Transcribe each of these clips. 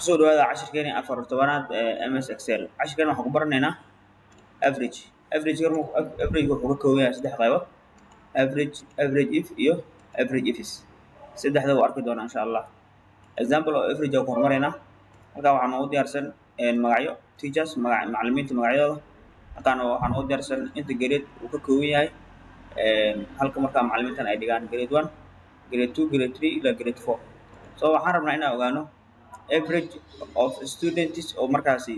soo dhawaada cashirkeeni afar tobanaad MS Excel cashirkan waxaan ku baranaynaa average average wuxuu ka kooban yahay saddex qaybood average if iyo average ifs saddexda waa arki doonaa insha Allah example oo average aan ku hormaraynaa halkaa waxaan ugu diyaarsan magacyo teachers macallimiinta magacyadooda halkaan waxaan ugu diyaarsan inta grade uu ka kooban yahay halka markaa macallimiintan ay dhigaan grade 1 grade 2 grade 3 ilaa grade 4 so waxaan rabnaa inaan ogaano average of students oo markaasi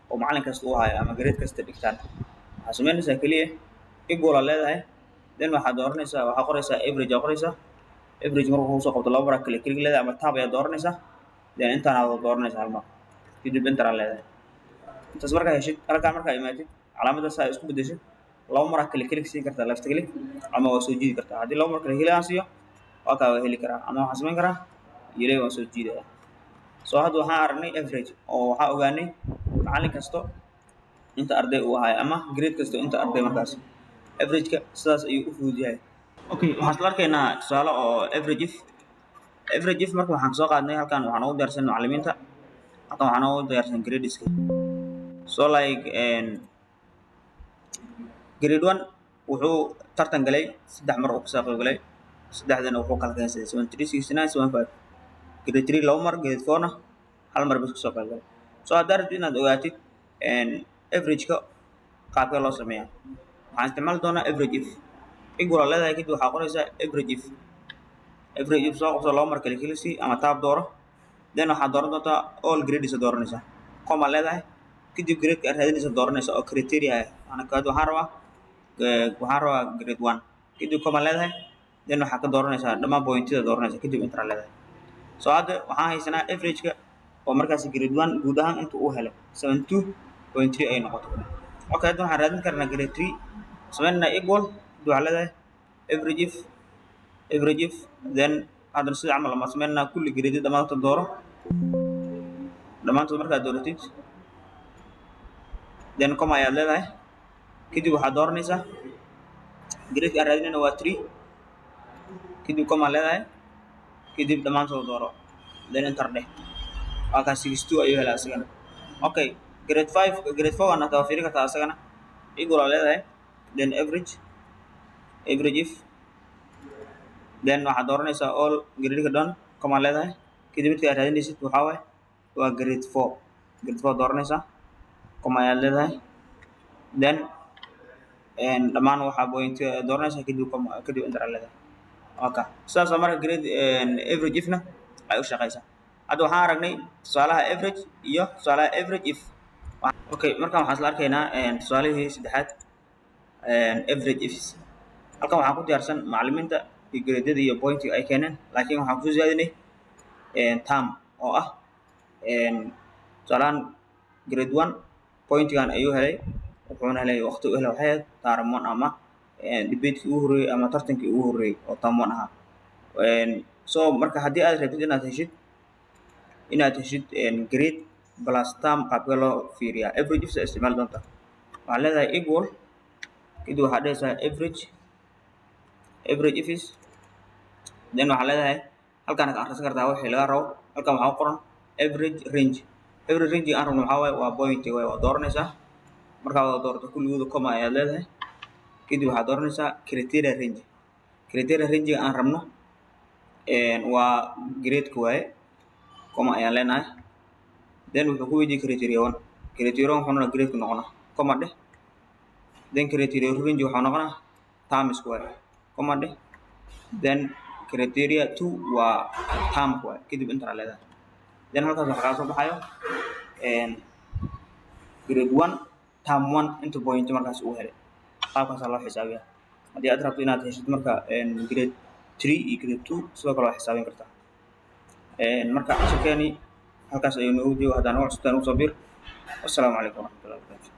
oo macallin kasta uu hayo ama grade kasta dhigtaan waxaa sameynaysaa kaliya equal aad leedahay then waxaad dooranaysaa waxaa qoraysaa average aad qoraysaa average markuu kuu soo qabto laba mar kale klik leedahay ama tab ayaad dooranaysaa then intaan aad dooranaysaa hal mar kadib enter aad leedahay intaas markaa heshid halkaa markaa imaatid calaamadda saa isku bedeshid laba mar kale klik siin kartaa left click ama waa soo jiidi kartaa haddii laba mar kale heli aan siiyo waa kaa waa heli karaa ama waxaan samayn karaa yelay waan soo jiidaya soo hadda waxaan aragnay average oo waxaa ogaanay macallin kasto inta arday uu hayo ama grade kasto inta arday markaas average-ka sidaas ayuu u fudud yahay okay waxaan isla arkaynaa tusaale oo average if marka waxaan soo qaadnay halkan waxaan ugu diyaarsan macallimiinta halkan waxaan ugu diyaarsan gradeska so like grade 1 wuxuu tartan galay saddex mar uu ka soo qayb galay saddexdana wuxuu kala keensaday 73 69 75 grade 3 laba mar grade 4 na hal mar bas ka soo qayb galay soo haddaad rabtid inaad ogaatid average-ka qaabkee loo sameeyaa waxaan isticmaali doonaa average if equal aad leedahay kadib waxaa qoraysaa average if soo qabso laba mar kale kelisi ama tab dooro then waxaad dooran doontaa all grades aad dooranaysaa comma leedahay kadib grade-ka aad raadinaysa dooranaysa oo criteria ah waxaan rabaa grade 1 kadib comma leedahay then waxaad ka dooranaysaa dhammaan pointida dooranaysa kadib enter leedahay soo hadda waxaan haysanaa average-ka oo markaas grade 1 guud ahaan inta uu helay 72.3 ay noqoto okay hadda waxaan raadin karnaa grade 3 sameynaa equal waxaa leedahay average if then haddana sida camal ama sameynaa kulli grade dhammaantood dooro dhammaantood markaad dooratid then comma ayaad leedahay kadib waxaad dooranaysaa grade aan raadinayna waa 3 kadib comma leedahay kadib dhammaantood dooro then enter dheh waa kaa 62 ayuu helaa asagana okay grade 4 ana taa fiiri kartaa asagana equal aad leedahay then average if then waxaad dooranaysaa all grade-ka dhan comma leedahay kadib midka aad raadinaysid waxaa waaye waa grade 4 dooranaysaa comma ayaad leedahay then dhammaan waxaa point dooranaysaa kadib enter aad leedahay okay sidaas marka grade average if-na ay u shaqaysaa hadda waxaan aragnay tusaalaha average iyo tusaalaha average if okay markaan waxaan isla arkaynaa tusaalihii saddexaad average ifs halkan waxaan ku diyaarsan macallimiinta iyo gradada iyo pointiga ay keeneen laakiin waxaan kusoo ziyaadinay term oo ah tusaalahan grade 1 pointigan ayuu helay wuxuuna helay waqti uu helay waxay ahayd term 1 ama debate-kii ugu horreeyay ama tartankii ugu horreeyay oo term 1 ahaa so marka haddii aad rabtid inaad heshid grade plus term qaabkee loo fiiriyaa average ifs isticmaali doontaa waxaad leedahay equal kadib waxaad dhehaysaa average ifs then waxaad leedahay halkaan ka akhrisan kartaa wixii laga rabo halkaan waxaa ku qoran average range aan rabno waxaa waaye waa point waa dooranaysaa markaa wada doorato kulligooda comma ayaad leedahay kadib waxaad dooranaysaa criteria range aan rabno waa grade-ka waaye comma ayaan leenahay then wuxuu ku weydiiyey criteria 1 wuxuu noqonaa grade-ka noqonaa comma dheh then criteria range waxaa noqonaa terms waaye comma dheh then criteria 2 waa term waaye kadib enter aad leedahay then halkaas waxaa kaa soo baxayo grade 1 term 1 inta point markaas uu helay qaabkaasaa loo xisaabiyaa haddii aad rabto inaad heshid marka grade 3 iyo grade 2 sidoo kale waa xisaabin kartaa marka cashirkeeni halkaas ayuu noogu joogo haddaan ugu cusubtaan ugu soo bir wassalaamu calaykum waraxmatullahi wabarakatuh